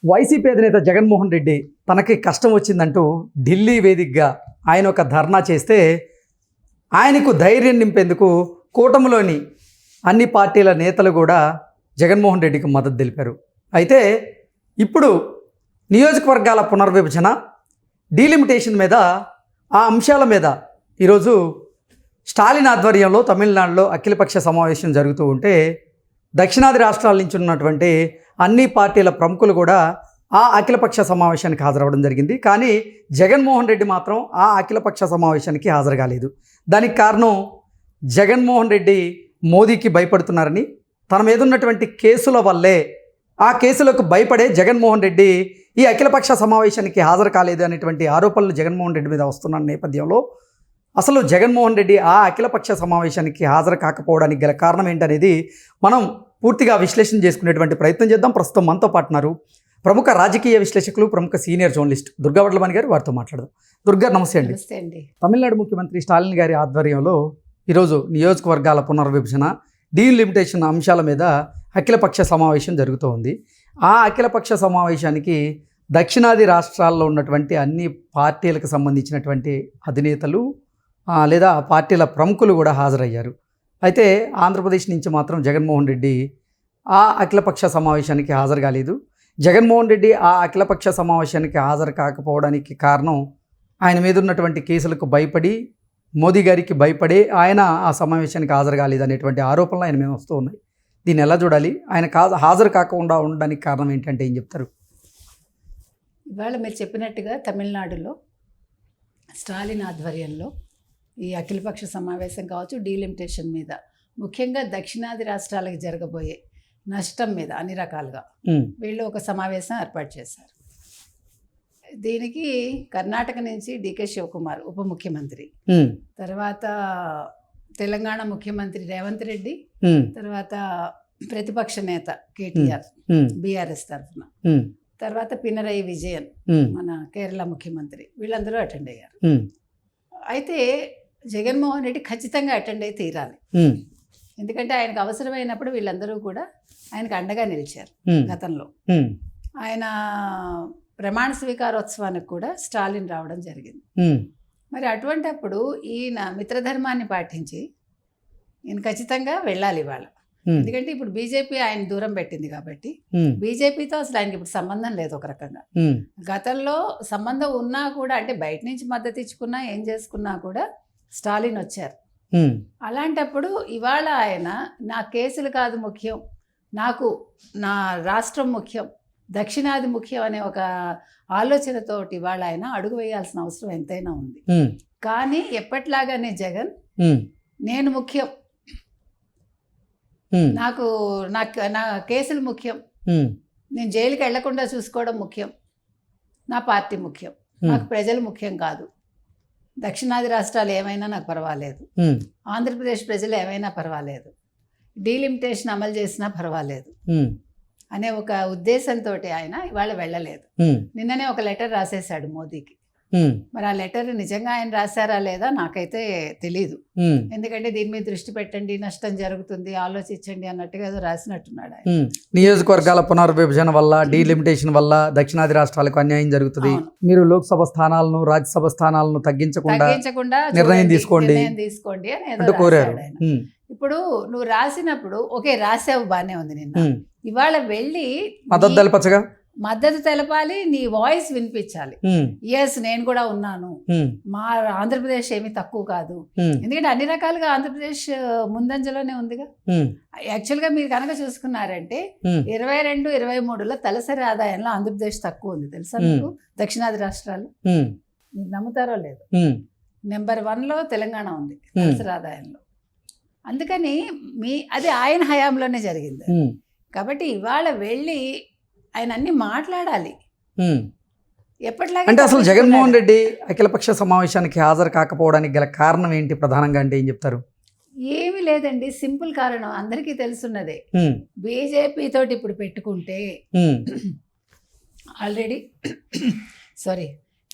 YCP అధినేత జగన్మోహన్ రెడ్డి తనకి కష్టం వచ్చిందంటూ ఢిల్లీ వేదికగా ఆయన ఒక ధర్నా చేస్తే ఆయనకు ధైర్యం నింపేందుకు కూటమిలోని అన్ని పార్టీల నేతలు కూడా జగన్మోహన్ రెడ్డికి మద్దతు తెలిపారు. అయితే ఇప్పుడు నియోజకవర్గాల పునర్విభజన, డీలిమిటేషన్ మీద ఆ అంశాల మీద ఈరోజు స్టాలిన్ ఆధ్వర్యంలో తమిళనాడులో అఖిలపక్ష సమావేశం జరుగుతూ ఉంటే దక్షిణాది రాష్ట్రాల నుంచి ఉన్నటువంటి అన్ని పార్టీల ప్రముఖులు కూడా ఆ అఖిలపక్ష సమావేశానికి హాజరవ్వడం జరిగింది. కానీ జగన్మోహన్ రెడ్డి మాత్రం ఆ అఖిలపక్ష సమావేశానికి హాజరు కాలేదు. దానికి కారణం జగన్మోహన్ రెడ్డి మోదీకి భయపడుతున్నారని, తన మీద ఉన్నటువంటి కేసుల వల్లే ఆ కేసులకు భయపడే జగన్మోహన్ రెడ్డి ఈ అఖిలపక్ష సమావేశానికి హాజరు కాలేదు అనేటువంటి ఆరోపణలు జగన్మోహన్ రెడ్డి మీద వస్తున్న నేపథ్యంలో అసలు జగన్మోహన్ రెడ్డి ఆ అఖిలపక్ష సమావేశానికి హాజరు కాకపోవడానికి గల కారణం ఏంటనేది మనం పూర్తిగా విశ్లేషణ చేసుకునేటువంటి ప్రయత్నం చేద్దాం. ప్రస్తుతం మనతో పాటున్నారు ప్రముఖ రాజకీయ విశ్లేషకులు, ప్రముఖ సీనియర్ జర్నలిస్ట్ దుర్గా వడ్లమణి గారు. వారితో మాట్లాడదాం. దుర్గా, నమస్తే అండి. నమస్తే అండి. తమిళనాడు ముఖ్యమంత్రి స్టాలిన్ గారి ఆధ్వర్యంలో ఈరోజు నియోజకవర్గాల పునర్విభజన, డీలిమిటేషన్ అంశాల మీద అఖిలపక్ష సమావేశం జరుగుతూ ఉంది. ఆ అఖిలపక్ష సమావేశానికి దక్షిణాది రాష్ట్రాల్లో ఉన్నటువంటి అన్ని పార్టీలకు సంబంధించినటువంటి అధినేతలు లేదా పార్టీల ప్రముఖులు కూడా హాజరయ్యారు. అయితే ఆంధ్రప్రదేశ్ నుంచి మాత్రం జగన్మోహన్ రెడ్డి ఆ అఖిలపక్ష సమావేశానికి హాజరు కాలేదు. జగన్మోహన్ రెడ్డి ఆ అఖిలపక్ష సమావేశానికి హాజరు కాకపోవడానికి కారణం ఆయన మీద ఉన్నటువంటి కేసులకు భయపడి, మోదీ గారికి భయపడి ఆయన ఆ సమావేశానికి హాజరు కాలేదు అనేటువంటి ఆరోపణలు ఆయన మీద వస్తూ ఉన్నాయి. దీన్ని ఎలా చూడాలి? ఆయన హాజరు కాకుండా ఉండడానికి కారణం ఏంటంటే ఏం చెప్తారు? ఇవాళ మీరు చెప్పినట్టుగా తమిళనాడులో స్టాలిన్ ఆధ్వర్యంలో ఈ అఖిలపక్ష సమావేశం కావచ్చు, డీలిమిటేషన్ మీద, ముఖ్యంగా దక్షిణాది రాష్ట్రాలకు జరగబోయే నష్టం మీద అన్ని రకాలుగా వీళ్ళు ఒక సమావేశం ఏర్పాటు చేశారు. దీనికి కర్ణాటక నుంచి డికే శివకుమార్ ఉప ముఖ్యమంత్రి, తర్వాత తెలంగాణ ముఖ్యమంత్రి రేవంత్ రెడ్డి, తర్వాత ప్రతిపక్ష నేత కేటీఆర్ బీఆర్ఎస్ తరఫున, తర్వాత పినరయి విజయన్ మన కేరళ ముఖ్యమంత్రి, వీళ్ళందరూ అటెండ్ అయ్యారు. అయితే జగన్మోహన్ రెడ్డి ఖచ్చితంగా అటెండ్ అయి తీరాలి. ఎందుకంటే ఆయనకు అవసరమైనప్పుడు వీళ్ళందరూ కూడా ఆయనకు అండగా నిలిచారు. గతంలో ఆయన ప్రమాణ స్వీకారోత్సవానికి కూడా స్టాలిన్ రావడం జరిగింది. మరి అటువంటప్పుడు ఈయన మిత్రధర్మాన్ని పాటించి ఈయన ఖచ్చితంగా వెళ్ళాలి ఇవాళ. ఎందుకంటే ఇప్పుడు బీజేపీ ఆయన దూరం పెట్టింది కాబట్టి బీజేపీతో అసలు ఆయనకి ఇప్పుడు సంబంధం లేదు. ఒక రకంగా గతంలో సంబంధం ఉన్నా కూడా, అంటే బయట నుంచి మద్దతు ఇచ్చుకున్నా ఏం చేసుకున్నా కూడా స్టాలిన్ వచ్చారు. అలాంటప్పుడు ఇవాళ ఆయన నా కేసులు కాదు ముఖ్యం, నాకు నా రాష్ట్రం ముఖ్యం, దక్షిణాది ముఖ్యం అనే ఒక ఆలోచనతోటి ఇవాళ ఆయన అడుగు వేయాల్సిన అవసరం ఎంతైనా ఉంది. కానీ ఎప్పట్లాగానే జగన్ నేను ముఖ్యం, నాకు నా కేసులు ముఖ్యం, నేను జైలుకి వెళ్లకుండా చూసుకోవడం ముఖ్యం, నా పార్టీ ముఖ్యం, నాకు ప్రజలు ముఖ్యం కాదు, దక్షిణాది రాష్ట్రాలు ఏమైనా నాకు పర్వాలేదు, ఆంధ్రప్రదేశ్ ప్రజలు ఏమైనా పర్వాలేదు, డీలిమిటేషన్ అమలు చేసినా పర్వాలేదు అనే ఒక ఉద్దేశంతో ఆయన ఇవాళ వెళ్ళలేదు. నిన్ననే ఒక లెటర్ రాసేశాడు మోదీకి. మరి ఆ లెటర్ నిజంగా ఆయన రాశారా లేదా నాకైతే తెలీదు. ఎందుకంటే దీని మీద దృష్టి పెట్టండి, నష్టం జరుగుతుంది, ఆలోచించండి అన్నట్టుగా ఏదో రాసినట్టున్నాడు ఆయన. నియోజకవర్గాల పునర్విభజన వల్ల, డీలిమిటేషన్ వల్ల దక్షిణాది రాష్ట్రాలకు అన్యాయం జరుగుతుంది, మీరు లోక్సభ స్థానాలను, రాజ్యసభ స్థానాలను తగ్గించకుండా నిర్ణయం తీసుకోండి అని కోరారు. ఇప్పుడు నువ్వు రాసినప్పుడు ఓకే రాసావు, బానే ఉంది. నిన్న ఇవాళ వెళ్ళి మద్దతు తెలపాలి, నీ వాయిస్ వినిపించాలి. ఎస్ నేను కూడా ఉన్నాను, మా ఆంధ్రప్రదేశ్ ఏమీ తక్కువ కాదు. ఎందుకంటే అన్ని రకాలుగా ఆంధ్రప్రదేశ్ ముందంజలోనే ఉందిగా. యాక్చువల్గా మీరు కనుక చూసుకున్నారంటే 22-23లో తలసరి ఆదాయంలో ఆంధ్రప్రదేశ్ తక్కువ ఉంది తెలుసా మీకు? దక్షిణాది రాష్ట్రాలు మీరు నమ్ముతారో లేదు, నెంబర్ 1లో తెలంగాణ ఉంది తలసరి ఆదాయంలో. అందుకని అది ఆయన హయాంలోనే జరిగింది. కాబట్టి ఇవాళ వెళ్ళి ఆయన అన్ని మాట్లాడాలి ఎప్పటిలాగా. అంటే అసలు జగన్మోహన్ రెడ్డి అఖిలపక్ష సమావేశానికి హాజరు కాకపోవడానికి గల కారణం ఏంటి ప్రధానంగా అంటే ఏం చెప్తారు? ఏమీ లేదండి, సింపుల్ కారణం అందరికీ తెలుసున్నదే. బీజేపీ తోటి ఇప్పుడు పెట్టుకుంటే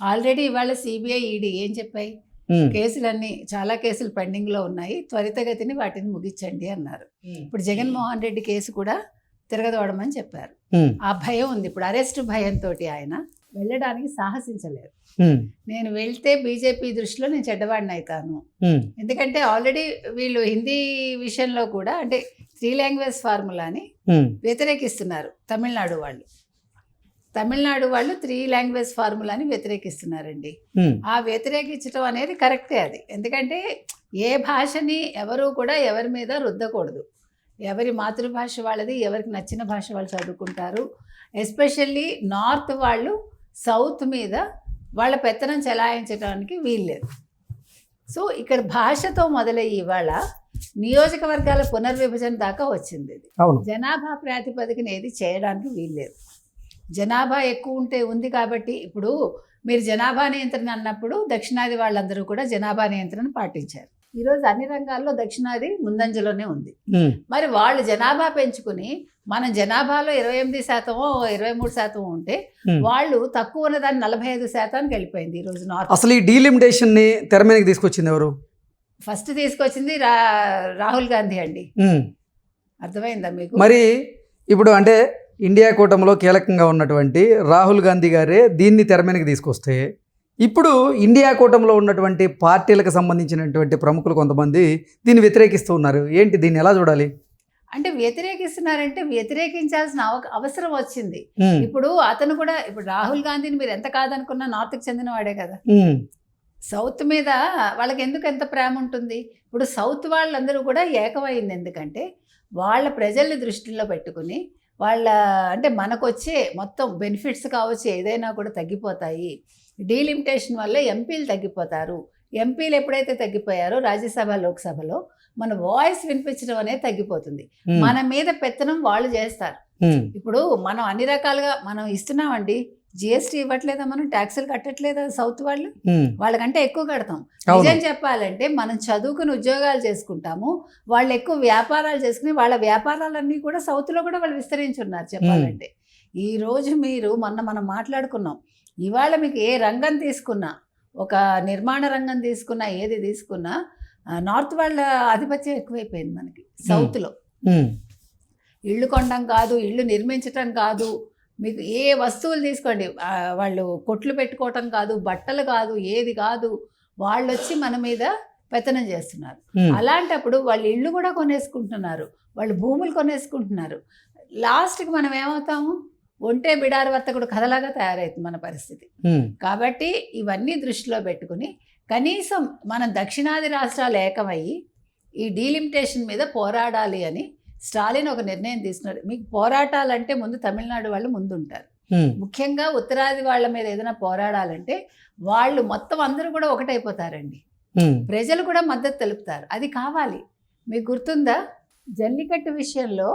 ఆల్రెడీ ఇవాళ సిబిఐ, ఈడీ ఏం చెప్పాయి? కేసులన్నీ చాలా కేసులు పెండింగ్లో ఉన్నాయి, త్వరితగతిని వాటిని ముగించండి అన్నారు. ఇప్పుడు జగన్మోహన్ రెడ్డి కేసు కూడా తిరగదోడమని చెప్పారు. ఉమ్, ఆ భయం ఉంది. ఇప్పుడు అరెస్ట్ భయంతో ఆయన వెళ్ళడానికి సాహసించలేరు. ఉమ్, నేను వెళ్తే బీజేపీ దృష్టిలో నేను చెడ్డవాడిని అవుతాను. ఉమ్, ఎందుకంటే ఆల్రెడీ వీళ్ళు హిందీ విషయంలో కూడా అంటే 3 లాంగ్వేజ్ ఫార్ములాని ఉమ్, వ్యతిరేకిస్తున్నారు. తమిళనాడు వాళ్ళు 3 లాంగ్వేజ్ ఫార్ములాని వ్యతిరేకిస్తున్నారండి. ఉమ్, ఆ వ్యతిరేకించడం అనేది కరెక్టే అది. ఎందుకంటే ఏ భాషని ఎవరు కూడా ఎవరి మీద రుద్దకూడదు. ఎవరి మాతృభాష వాళ్ళది, ఎవరికి నచ్చిన భాష వాళ్ళు చదువుకుంటారు. ఎస్పెషల్లీ నార్త్ వాళ్ళు సౌత్ మీద వాళ్ళ పెత్తనం చెలాయించడానికి వీల్లేదు. సో ఇక్కడ భాషతో మొదలయ్యి ఇవాళ నియోజకవర్గాల పునర్విభజన దాకా వచ్చింది. ఇది అవును. జనాభా ప్రాతిపదికన ఏది చేయడానికి వీల్లేదు. జనాభా ఎక్కువ ఉంటే ఉంది కాబట్టి ఇప్పుడు మీరు జనాభా నియంత్రణ అన్నప్పుడు దక్షిణాది వాళ్ళందరూ కూడా జనాభా నియంత్రణ పాటించారు. ఈరోజు అన్ని రంగాల్లో దక్షిణాది ముందంజలోనే ఉంది. ఉమ్, మరి వాళ్ళు జనాభా పెంచుకుని మన జనాభాలో 28% 23% ఉంటే ఉమ్. వాళ్ళు తక్కువ ఉన్నదాన్ని 45%కి వెళ్ళిపోయింది ఈరోజు నార్త్. అసలు ఈ డీలిమిటేషన్ని తెర మీదకి తీసుకొచ్చింది ఎవరు? ఫస్ట్ తీసుకొచ్చింది రాహుల్ గాంధీ అండి. ఉమ్. అర్థమైందా మీకు? మరి ఇప్పుడు అంటే ఇండియా కూటమిలో కీలకంగా ఉన్నటువంటి రాహుల్ గాంధీ గారే దీన్ని తెర మీదకి తీసుకొస్తే ఇప్పుడు ఇండియా కూటమిలో ఉన్నటువంటి పార్టీలకు సంబంధించినటువంటి ప్రముఖులు కొంతమంది దీన్ని వ్యతిరేకిస్తూ ఉన్నారు. ఏంటి, దీన్ని ఎలా చూడాలి? అంటే వ్యతిరేకిస్తున్నారంటే వ్యతిరేకించాల్సిన అవసరం వచ్చింది. ఉమ్, ఇప్పుడు అతను కూడా ఇప్పుడు రాహుల్ గాంధీని మీరు ఎంత కాదనుకున్నా నార్త్కి చెందిన వాడే కదా. ఉమ్, సౌత్ మీద వాళ్ళకి ఎందుకు ఎంత ప్రేమ ఉంటుంది? ఇప్పుడు సౌత్ వాళ్ళందరూ కూడా ఏకమైంది. ఎందుకంటే వాళ్ళ ప్రజల్ని దృష్టిలో పెట్టుకుని వాళ్ళ అంటే మనకొచ్చే మొత్తం బెనిఫిట్స్ కావచ్చు ఏదైనా కూడా తగ్గిపోతాయి. డీలిమిటేషన్ వల్ల ఎంపీలు తగ్గిపోతారు. ఎంపీలు ఎప్పుడైతే తగ్గిపోయారో రాజ్యసభ లోక్సభలో మన వాయిస్ వినిపించడం అనేది తగ్గిపోతుంది. ఉమ్, మన మీద పెత్తనం వాళ్ళు చేస్తారు. ఉమ్, ఇప్పుడు మనం అన్ని రకాలుగా మనం ఇస్తున్నామండి. జిఎస్టీ ఇవ్వట్లేదా? మనం ట్యాక్సులు కట్టట్లేదా? సౌత్ వాళ్ళు ఉమ్, వాళ్ళకంటే ఎక్కువ కడతాం. అవును. నిజం చెప్పాలంటే మనం చదువుకుని ఉద్యోగాలు చేసుకుంటాము, వాళ్ళు ఎక్కువ వ్యాపారాలు చేసుకుని వాళ్ళ వ్యాపారాలన్నీ కూడా సౌత్లో కూడా వాళ్ళు విస్తరించున్నారు చెప్పాలంటే. ఈరోజు మీరు మనం మాట్లాడుకున్నాం, ఇవాళ మీకు ఏ రంగం తీసుకున్నా, ఒక నిర్మాణ రంగం తీసుకున్నా, ఏది తీసుకున్నా నార్త్ వాళ్ళ ఆధిపత్యం ఎక్కువైపోయింది మనకి సౌత్లో. ఉమ్, ఇళ్ళు కొనడం కాదు, ఇళ్ళు నిర్మించటం కాదు, మీకు ఏ వస్తువులు తీసుకోండి, వాళ్ళు కొట్లు పెట్టుకోవటం కాదు, బట్టలు కాదు, ఏది కాదు, వాళ్ళు వచ్చి మన మీద పెత్తనం చేస్తున్నారు. ఉమ్, అలాంటప్పుడు వాళ్ళు ఇళ్ళు కూడా కొనేసుకుంటున్నారు, వాళ్ళు భూములు కొనేసుకుంటున్నారు. లాస్ట్కి మనం ఏమవుతాము? ఒంటే బిడారు వర్తకుడు కథలాగా తయారవుతుంది మన పరిస్థితి. ఉమ్, కాబట్టి ఇవన్నీ దృష్టిలో పెట్టుకుని కనీసం మన దక్షిణాది రాష్ట్రాలు ఏకమయ్యి ఈ డీలిమిటేషన్ మీద పోరాడాలి అని స్టాలిన్ ఒక నిర్ణయం తీసుకున్నారు. మీకు పోరాటాలంటే ముందు తమిళనాడు వాళ్ళు ముందుంటారు. ఉమ్, ముఖ్యంగా ఉత్తరాది వాళ్ళ మీద ఏదైనా పోరాడాలంటే వాళ్ళు మొత్తం అందరూ కూడా ఒకటైపోతారండి. ఉమ్, ప్రజలు కూడా మద్దతు తెలుపుతారు. అది కావాలి. మీకు గుర్తుందా, జల్లికట్టు విషయంలో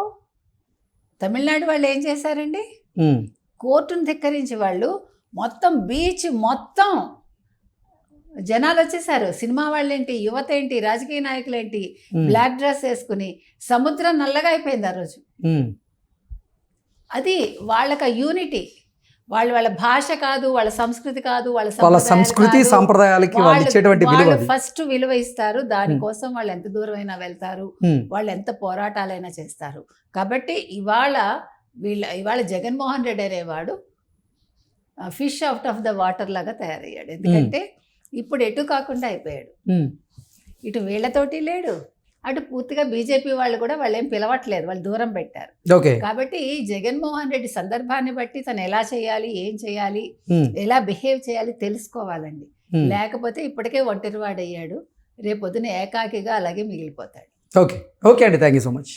తమిళనాడు వాళ్ళు ఏం చేశారండి? ఉమ్, కోర్టును ధిక్కరించి వాళ్ళు మొత్తం బీచ్ మొత్తం జనాలు వచ్చేసారు. సినిమా వాళ్ళేంటి, యువత ఏంటి, రాజకీయ నాయకులు ఏంటి, ఉమ్, బ్లాక్ డ్రెస్ వేసుకుని సముద్రం నల్లగా అయిపోయింది ఆ రోజు. ఉమ్, అది వాళ్ళకి యూనిటీ. వాళ్ళ భాష కాదు, వాళ్ళ సంస్కృతి కాదు, వాళ్ళ సంస్కృతి సంప్రదాయాలకి వాళ్ళు ఇచ్చేటువంటి విలువ అది. ఫస్ట్ విలువ ఇస్తారు. దానికోసం వాళ్ళు ఎంత దూరమైనా వెళ్తారు, ఉమ్, వాళ్ళు ఎంత పోరాటాలైనా చేస్తారు. కాబట్టి ఇవాళ జగన్మోహన్ రెడ్డి అనేవాడు fish out of the water లాగా తయారయ్యాడు. ఎందుకంటే ఇప్పుడు ఎటు కాకుండా అయిపోయాడు. ఉమ్, ఇటు వీళ్ళతోటి లేడు, అటు పూర్తిగా బీజేపీ వాళ్ళు కూడా వాళ్ళు ఏం పిలవట్లేదు, వాళ్ళు దూరం పెట్టారు. ఓకే. కాబట్టి జగన్మోహన్ రెడ్డి సందర్భాన్ని బట్టి తను ఎలా చేయాలి, ఏం చేయాలి, ఉమ్, ఎలా బిహేవ్ చేయాలి తెలుసుకోవాలండి. ఉమ్, లేకపోతే ఇప్పటికే ఒంటరివాడయ్యాడు, రేపొద్దున ఏకాకిగా అలాగే మిగిలిపోతాడు. ఓకే. ఓకే అండి, థ్యాంక్ యూ సో మచ్.